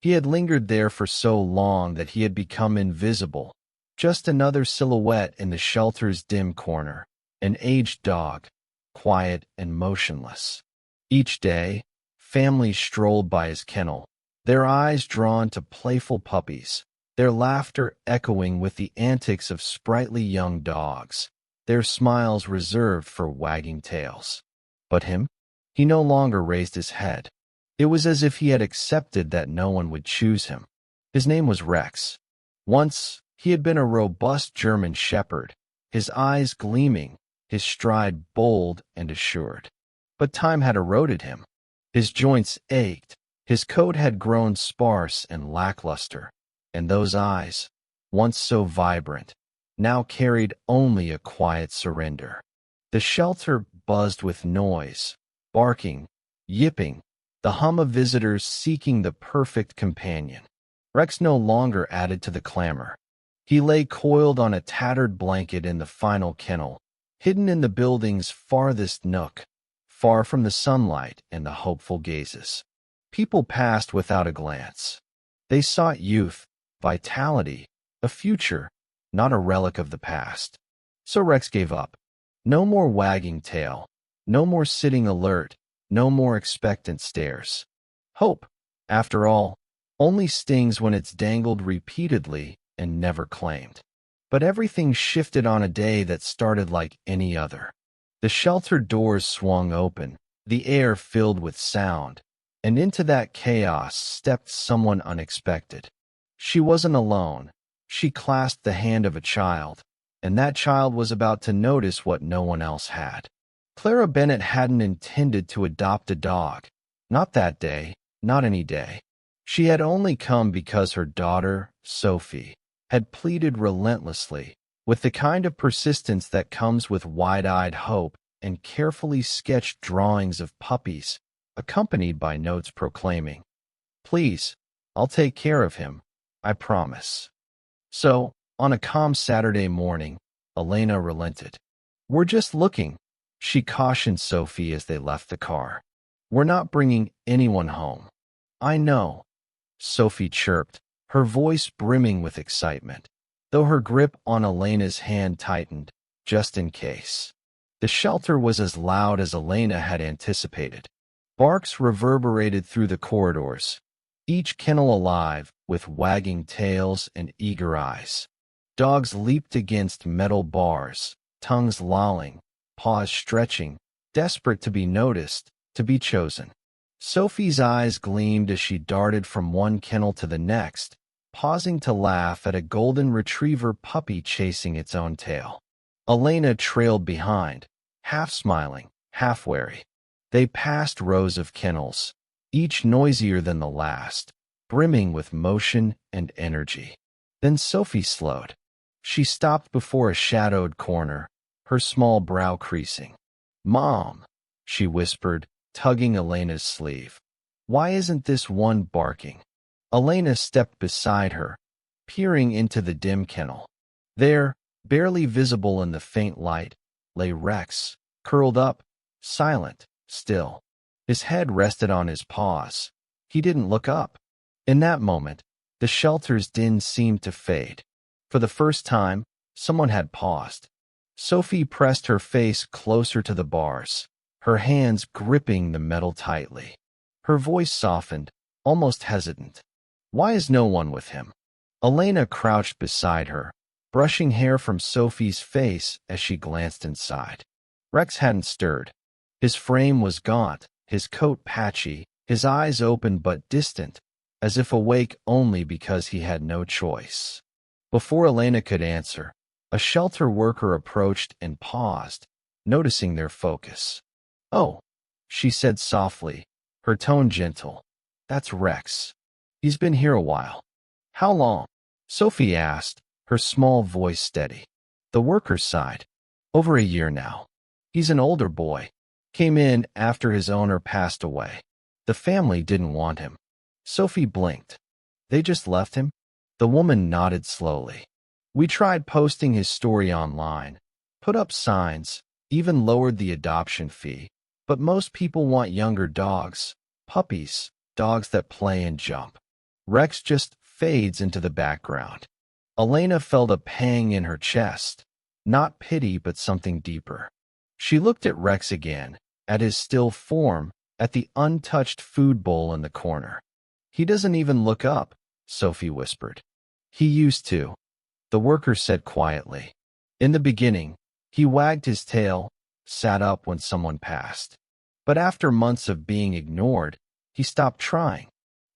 He had lingered there for so long that he had become invisible, just another silhouette in the shelter's dim corner, an aged dog, quiet and motionless. Each day, families strolled by his kennel, their eyes drawn to playful puppies, their laughter echoing with the antics of sprightly young dogs, their smiles reserved for wagging tails. But him? He no longer raised his head. It was as if he had accepted that no one would choose him. His name was Rex. Once, he had been a robust German shepherd, his eyes gleaming, his stride bold and assured. But time had eroded him. His joints ached, his coat had grown sparse and lackluster, and those eyes, once so vibrant, now carried only a quiet surrender. The shelter buzzed with noise, barking, yipping, the hum of visitors seeking the perfect companion. Rex no longer added to the clamor. He lay coiled on a tattered blanket in the final kennel, hidden in the building's farthest nook, far from the sunlight and the hopeful gazes. People passed without a glance. They sought youth, vitality, a future, not a relic of the past. So Rex gave up. No more wagging tail, no more sitting alert, no more expectant stares. Hope, after all, only stings when it's dangled repeatedly and never claimed. But everything shifted on a day that started like any other. The shelter doors swung open, the air filled with sound, and into that chaos stepped someone unexpected. She wasn't alone. She clasped the hand of a child, and that child was about to notice what no one else had. Clara Bennett hadn't intended to adopt a dog. Not that day, not any day. She had only come because her daughter, Sophie, had pleaded relentlessly, with the kind of persistence that comes with wide-eyed hope and carefully sketched drawings of puppies, accompanied by notes proclaiming, "Please, I'll take care of him, I promise." So, on a calm Saturday morning, Elena relented. "We're just looking," she cautioned Sophie as they left the car. "We're not bringing anyone home." "I know," Sophie chirped, her voice brimming with excitement, though her grip on Elena's hand tightened, just in case. The shelter was as loud as Elena had anticipated. Barks reverberated through the corridors, each kennel alive with wagging tails and eager eyes. Dogs leaped against metal bars, tongues lolling, paws stretching, desperate to be noticed, to be chosen. Sophie's eyes gleamed as she darted from one kennel to the next, pausing to laugh at a golden retriever puppy chasing its own tail. Elena trailed behind, half smiling, half wary. They passed rows of kennels, each noisier than the last, brimming with motion and energy. Then Sophie slowed. She stopped before a shadowed corner, her small brow creasing. "Mom," she whispered, tugging Elena's sleeve. "Why isn't this one barking?" Elena stepped beside her, peering into the dim kennel. There, barely visible in the faint light, lay Rex, curled up, silent, still. His head rested on his paws. He didn't look up. In that moment, the shelter's din seemed to fade. For the first time, someone had paused. Sophie pressed her face closer to the bars, her hands gripping the metal tightly. Her voice softened, almost hesitant. "Why is no one with him?" Elena crouched beside her, brushing hair from Sophie's face as she glanced inside. Rex hadn't stirred. His frame was gaunt, his coat patchy, his eyes open but distant, as if awake only because he had no choice. Before Elena could answer, a shelter worker approached and paused, noticing their focus. "Oh," she said softly, her tone gentle. "That's Rex. He's been here a while." "How long?" Sophie asked, her small voice steady. The worker sighed. "Over a year now. He's an older boy. Came in after his owner passed away. The family didn't want him." Sophie blinked. "They just left him?" The woman nodded slowly. "We tried posting his story online, put up signs, even lowered the adoption fee, but most people want younger dogs, puppies, dogs that play and jump. Rex just fades into the background. Elena felt a pang in her chest. Not pity, but something deeper. She looked at Rex again, at his still form, at the untouched food bowl in the corner. He doesn't even look up, Sophie whispered. He used to, the worker said quietly. In the beginning, he wagged his tail, sat up when someone passed. But after months of being ignored, he stopped trying.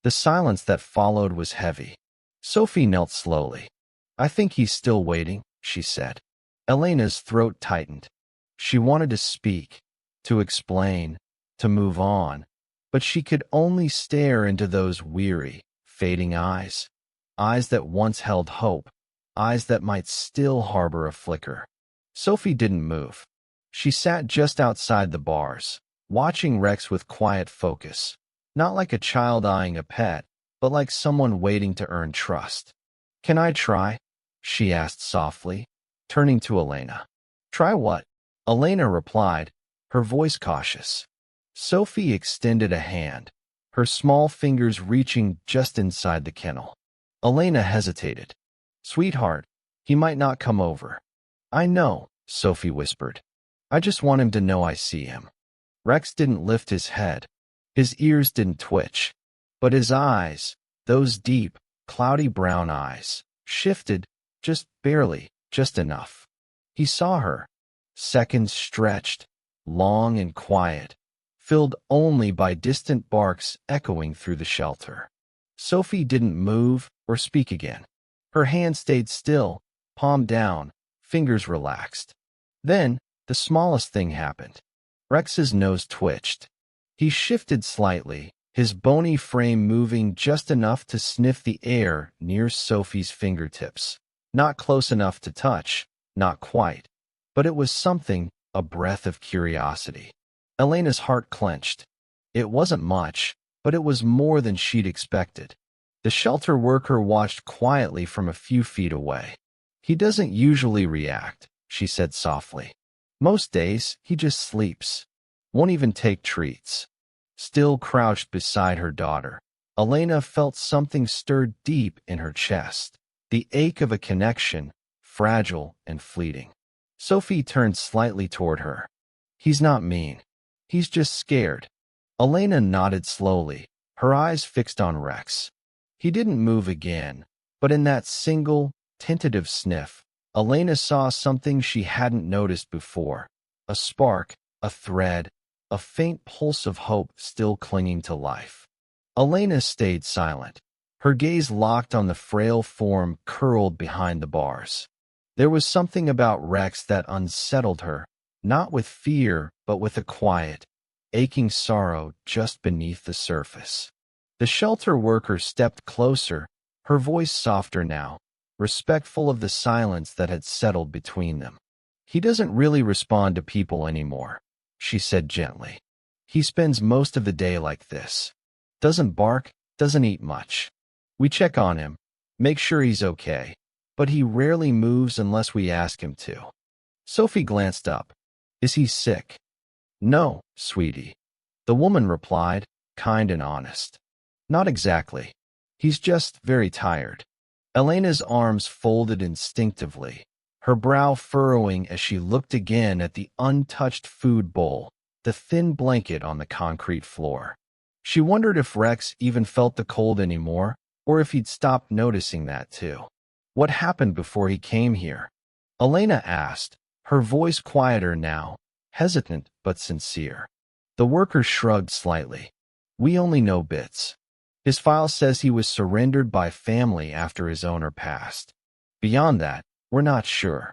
The silence that followed was heavy. Sophie knelt slowly. I think he's still waiting, she said. Elena's throat tightened. She wanted to speak, to explain, to move on, but she could only stare into those weary, fading eyes. Eyes that once held hope, eyes that might still harbor a flicker. Sophie didn't move. She sat just outside the bars, watching Rex with quiet focus, not like a child eyeing a pet, but like someone waiting to earn trust. Can I try? She asked softly, turning to Elena. Try what? Elena replied, her voice cautious. Sophie extended a hand, her small fingers reaching just inside the kennel. Elena hesitated. Sweetheart, he might not come over. I know, Sophie whispered. I just want him to know I see him. Rex didn't lift his head. His ears didn't twitch. But his eyes, those deep, cloudy brown eyes, shifted, just barely, just enough. He saw her. Seconds stretched, long and quiet, filled only by distant barks echoing through the shelter. Sophie didn't move or speak again. Her hand stayed still, palm down, fingers relaxed. Then, the smallest thing happened. Rex's nose twitched. He shifted slightly, his bony frame moving just enough to sniff the air near Sophie's fingertips. Not close enough to touch, not quite. But it was something, a breath of curiosity. Elena's heart clenched. It wasn't much, but it was more than she'd expected. The shelter worker watched quietly from a few feet away. He doesn't usually react, she said softly. Most days, he just sleeps. Won't even take treats. Still crouched beside her daughter, Elena felt something stir deep in her chest. The ache of a connection, fragile and fleeting. Sophie turned slightly toward her. He's not mean. He's just scared. Elena nodded slowly, her eyes fixed on Rex. He didn't move again, but in that single, tentative sniff, Elena saw something she hadn't noticed before. A spark, a thread, a faint pulse of hope still clinging to life. Elena stayed silent, her gaze locked on the frail form curled behind the bars. There was something about Rex that unsettled her, not with fear, but with a quiet, aching sorrow just beneath the surface. The shelter worker stepped closer, her voice softer now, respectful of the silence that had settled between them. He doesn't really respond to people anymore, she said gently. He spends most of the day like this. Doesn't bark, doesn't eat much. We check on him, make sure he's okay, but he rarely moves unless we ask him to. Sophie glanced up. Is he sick? No, sweetie. The woman replied, kind and honest. Not exactly. He's just very tired. Elena's arms folded instinctively, her brow furrowing as she looked again at the untouched food bowl, the thin blanket on the concrete floor. She wondered if Rex even felt the cold anymore, or if he'd stopped noticing that too. What happened before he came here? Elena asked, her voice quieter now, hesitant but sincere. The worker shrugged slightly. We only know bits. His file says he was surrendered by family after his owner passed. Beyond that, we're not sure.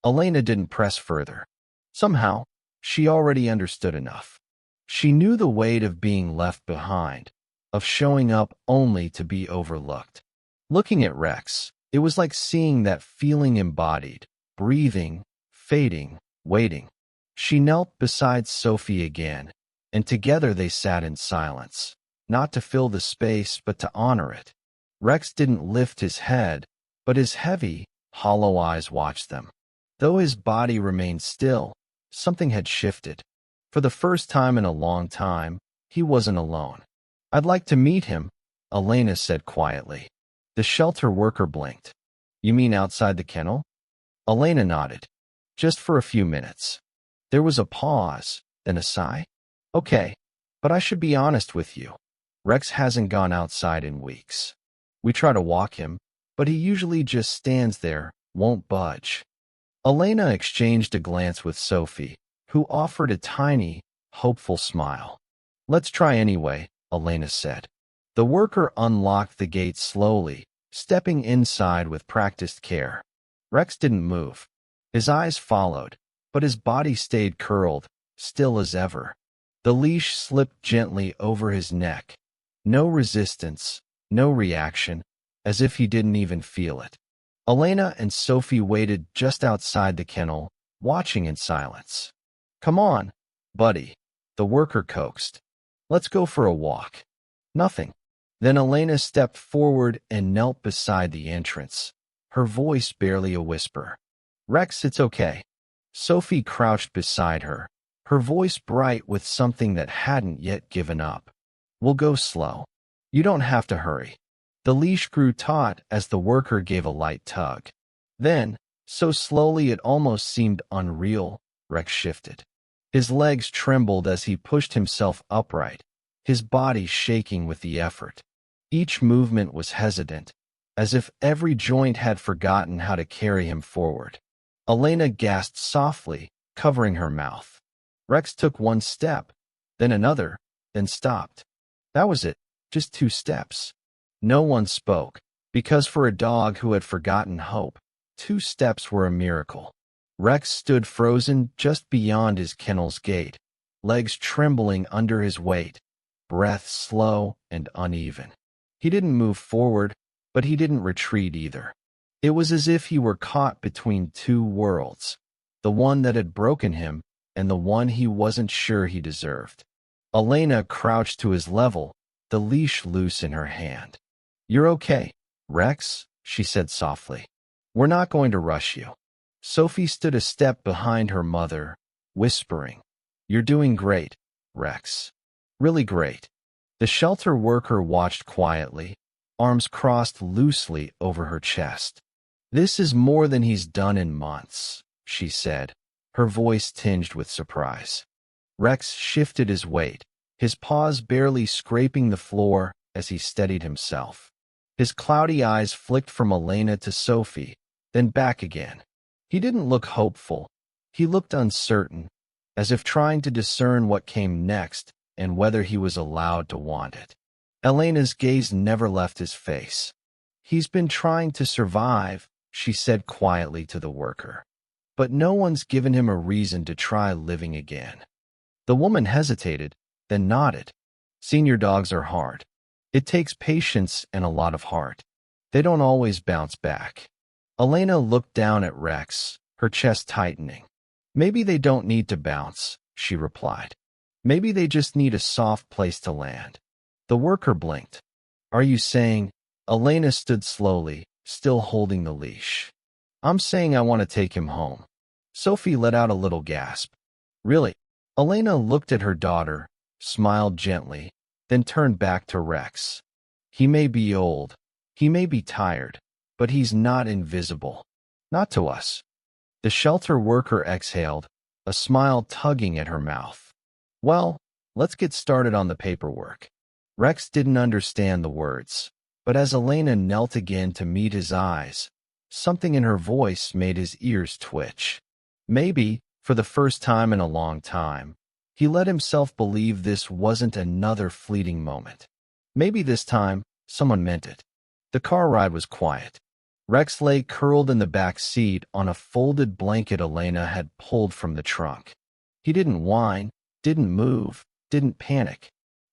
Elena didn't press further. Somehow, she already understood enough. She knew the weight of being left behind, of showing up only to be overlooked. Looking at Rex, it was like seeing that feeling embodied, breathing, fading, waiting. She knelt beside Sophie again, and together they sat in silence, not to fill the space but to honor it. Rex didn't lift his head, but his heavy, hollow eyes watched them. Though his body remained still, something had shifted. For the first time in a long time, he wasn't alone. I'd like to meet him, Elena said quietly. The shelter worker blinked. You mean outside the kennel? Elena nodded. Just for a few minutes. There was a pause, then a sigh. Okay, but I should be honest with you. Rex hasn't gone outside in weeks. We try to walk him, but he usually just stands there, won't budge. Elena exchanged a glance with Sophie, who offered a tiny, hopeful smile. Let's try anyway, Elena said. The worker unlocked the gate slowly, stepping inside with practiced care. Rex didn't move. His eyes followed, but his body stayed curled, still as ever. The leash slipped gently over his neck. No resistance, no reaction, as if he didn't even feel it. Elena and Sophie waited just outside the kennel, watching in silence. Come on, buddy, the worker coaxed. Let's go for a walk. Nothing. Then Elena stepped forward and knelt beside the entrance, her voice barely a whisper. Rex, it's okay. Sophie crouched beside her, her voice bright with something that hadn't yet given up. We'll go slow. You don't have to hurry. The leash grew taut as the worker gave a light tug. Then, so slowly it almost seemed unreal, Rex shifted. His legs trembled as he pushed himself upright, his body shaking with the effort. Each movement was hesitant, as if every joint had forgotten how to carry him forward. Elena gasped softly, covering her mouth. Rex took one step, then another, then stopped. That was it, just 2 steps. No one spoke, because for a dog who had forgotten hope, 2 steps were a miracle. Rex stood frozen just beyond his kennel's gate, legs trembling under his weight, breath slow and uneven. He didn't move forward, but he didn't retreat either. It was as if he were caught between 2 worlds, the one that had broken him and the one he wasn't sure he deserved. Elena crouched to his level, the leash loose in her hand. You're okay, Rex, she said softly. We're not going to rush you. Sophie stood a step behind her mother, whispering, You're doing great, Rex. Really great. The shelter worker watched quietly, arms crossed loosely over her chest. This is more than he's done in months, she said, her voice tinged with surprise. Rex shifted his weight, his paws barely scraping the floor as he steadied himself. His cloudy eyes flicked from Elena to Sophie, then back again. He didn't look hopeful. He looked uncertain, as if trying to discern what came next and whether he was allowed to want it. Elena's gaze never left his face. He's been trying to survive, she said quietly to the worker. But no one's given him a reason to try living again. The woman hesitated, then nodded. Senior dogs are hard. It takes patience and a lot of heart. They don't always bounce back. Elena looked down at Rex, her chest tightening. Maybe they don't need to bounce, she replied. Maybe they just need a soft place to land. The worker blinked. Are you saying? Elena stood slowly, still holding the leash. I'm saying I want to take him home. Sophie let out a little gasp. Really? Elena looked at her daughter, smiled gently, then turned back to Rex. He may be old, he may be tired, but he's not invisible. Not to us. The shelter worker exhaled, a smile tugging at her mouth. Well, let's get started on the paperwork. Rex didn't understand the words, but as Elena knelt again to meet his eyes, something in her voice made his ears twitch. Maybe, for the first time in a long time, he let himself believe this wasn't another fleeting moment. Maybe this time, someone meant it. The car ride was quiet. Rex lay curled in the back seat on a folded blanket Elena had pulled from the trunk. He didn't whine, didn't move, didn't panic.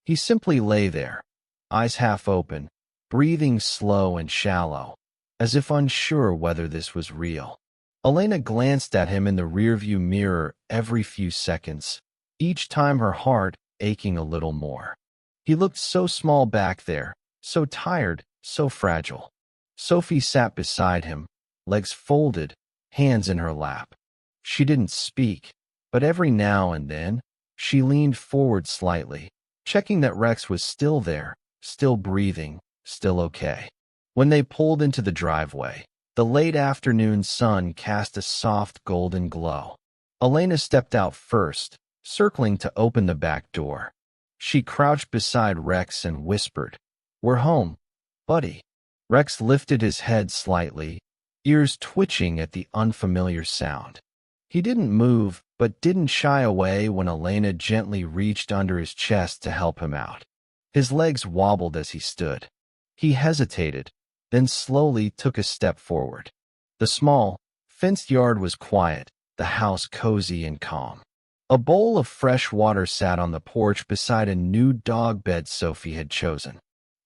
He simply lay there, eyes half open, breathing slow and shallow, as if unsure whether this was real. Elena glanced at him in the rearview mirror every few seconds, each time her heart aching a little more. He looked so small back there, so tired, so fragile. Sophie sat beside him, legs folded, hands in her lap. She didn't speak, but every now and then, she leaned forward slightly, checking that Rex was still there, still breathing, still okay. When they pulled into the driveway, the late afternoon sun cast a soft golden glow. Elena stepped out first, circling to open the back door. She crouched beside Rex and whispered, "We're home, buddy." Rex lifted his head slightly, ears twitching at the unfamiliar sound. He didn't move, but didn't shy away when Elena gently reached under his chest to help him out. His legs wobbled as he stood. He hesitated, then slowly took a step forward. The small, fenced yard was quiet, the house cozy and calm. A bowl of fresh water sat on the porch beside a new dog bed Sophie had chosen.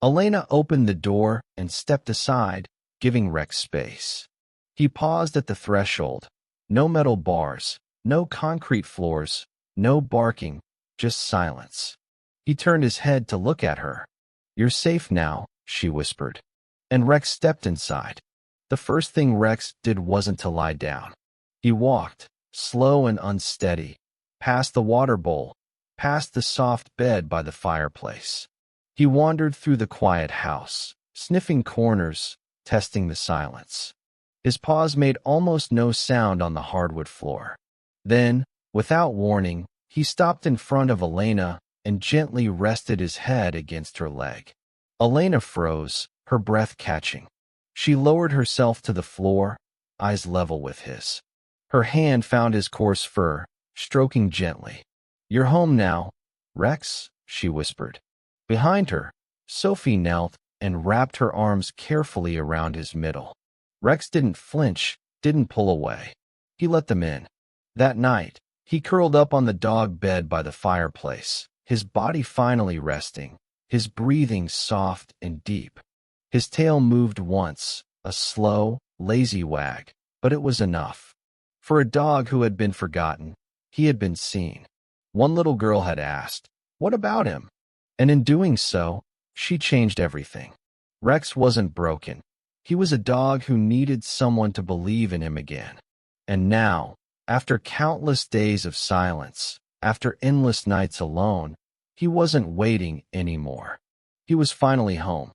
Elena opened the door and stepped aside, giving Rex space. He paused at the threshold. No metal bars, no concrete floors, no barking, just silence. He turned his head to look at her. "You're safe now," she whispered. And Rex stepped inside. The first thing Rex did wasn't to lie down. He walked, slow and unsteady, past the water bowl, past the soft bed by the fireplace. He wandered through the quiet house, sniffing corners, testing the silence. His paws made almost no sound on the hardwood floor. Then, without warning, he stopped in front of Elena and gently rested his head against her leg. Elena froze, her breath catching. She lowered herself to the floor, eyes level with his. Her hand found his coarse fur, stroking gently. "You're home now, Rex," she whispered. Behind her, Sophie knelt and wrapped her arms carefully around his middle. Rex didn't flinch, didn't pull away. He let them in. That night, he curled up on the dog bed by the fireplace, his body finally resting, his breathing soft and deep. His tail moved once, a slow, lazy wag, but it was enough. For a dog who had been forgotten, he had been seen. One little girl had asked, "What about him?" And in doing so, she changed everything. Rex wasn't broken. He was a dog who needed someone to believe in him again. And now, after countless days of silence, after endless nights alone, he wasn't waiting anymore. He was finally home.